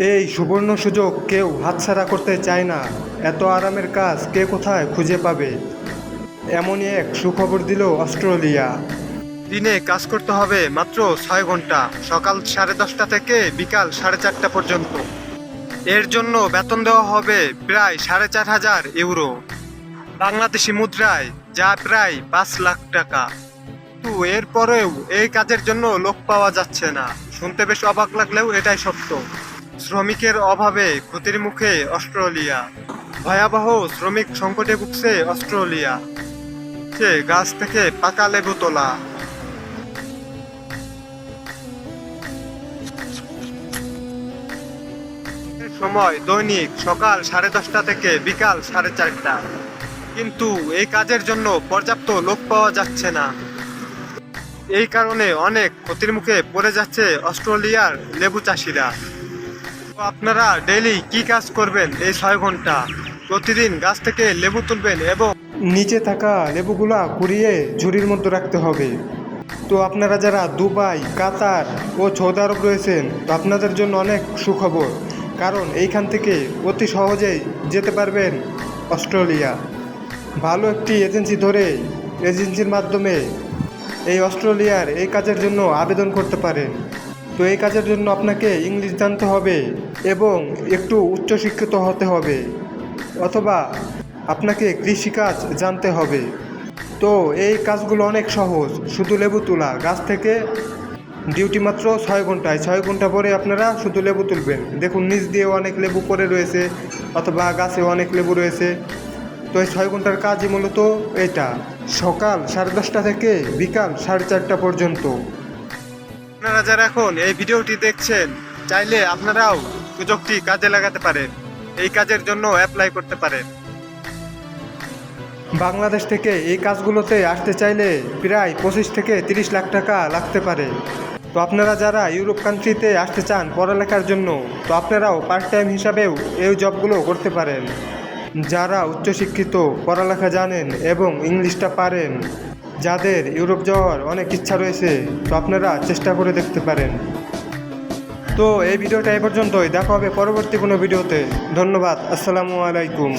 এই সুবর্ণ সুযোগ কেউ হাতছাড়া করতে চায় না। এত আরামের কাজ কে কোথায় খুঁজে পাবে? এমনই এক সুখবর দিল অস্ট্রেলিয়া। দিনে কাজ করতে হবে মাত্র 6 ঘন্টা, সকাল 10:30 থেকে বিকাল 4:30 পর্যন্ত। এর জন্য বেতন দেওয়া হবে প্রায় 4,500 ইউরো, বাংলাদেশি মুদ্রায় যা প্রায় 5 লাখ টাকা। কিন্তু এরপরেও এই কাজের জন্য লোক পাওয়া যাচ্ছে না। শুনতে বেশ অবাক লাগলেও এটাই সত্য। শ্রমিকের অভাবে ক্ষতির মুখে অস্ট্রেলিয়া। ভয়াবহ শ্রমিক সংকটে ভুগছে অস্ট্রেলিয়া। সে গাছ থেকে পাকা লেবু তোলা। সময় দৈনিক সকাল 10:30 থেকে বিকাল 4:30। কিন্তু এই কাজের জন্য পর্যাপ্ত লোক পাওয়া যাচ্ছে না। এই কারণে অনেক ক্ষতির মুখে পড়ে যাচ্ছে অস্ট্রেলিয়ার লেবু চাষিরা। তো আপনারা ডেইলি কি কাজ করবেন? এই 6 ঘন্টা প্রতিদিন গাছ থেকে লেবু তুলবেন এবং নিচে থাকা লেবুগুলা কুড়িয়ে ঝুড়ির মধ্যে রাখতে হবে। তো আপনারা যারা দুবাই, কাতার ও সৌদি আরব রয়েছেন, তো আপনাদের জন্য অনেক সুখবর, কারণ এইখান থেকে অতি সহজেই যেতে পারবেন অস্ট্রেলিয়া। ভালো একটি এজেন্সি ধরে এজেন্সির মাধ্যমে এই অস্ট্রেলিয়ার এই কাজের জন্য আবেদন করতে পারেন। তো এই কাজের জন্য আপনাকে ইংলিশ জানতে হবে এবং একটু উচ্চশিক্ষিত হতে হবে, অথবা আপনাকে কৃষিকাজ জানতে হবে। তো এই কাজগুলো অনেক সহজ, শুধু লেবু তোলা গাছ থেকে। ডিউটি মাত্র 6 ঘন্টায়, 6 ঘন্টা পরে আপনারা শুধু লেবু তুলবেন। দেখুন নিচ দিয়ে অনেক লেবু পড়ে রয়েছে, অথবা গাছে অনেক লেবু রয়েছে। তো এই 6 ঘন্টার কাজই মূলত এটা, সকাল 10:30 থেকে বিকাল 4:30 পর্যন্ত। আপনারা যারা এখন এই ভিডিওটি দেখছেন, চাইলে আপনারাও সুযোগটি কাজে লাগাতে পারেন, এই কাজের জন্য অ্যাপ্লাই করতে পারেন। বাংলাদেশ থেকে এই কাজগুলোতে আসতে চাইলে প্রায় 25 থেকে 30 লাখ টাকা লাগতে পারে। তো আপনারা যারা ইউরোপ কান্ট্রিতে আসতে চান পড়ালেখার জন্য, তো আপনারাও পার্ট টাইম হিসাবেও এই জবগুলো করতে পারেন। যারা উচ্চশিক্ষিত, পড়ালেখা জানেন এবং ইংলিশটা পারেন, যাদের ইউরোপ যাওয়ার অনেক ইচ্ছা রয়েছে, তো আপনারা চেষ্টা করে দেখতে পারেন। তো এই ভিডিওটা এই পর্যন্তই, দেখা হবে পরবর্তী কোনো ভিডিওতে। ধন্যবাদ। আসসালামু আলাইকুম।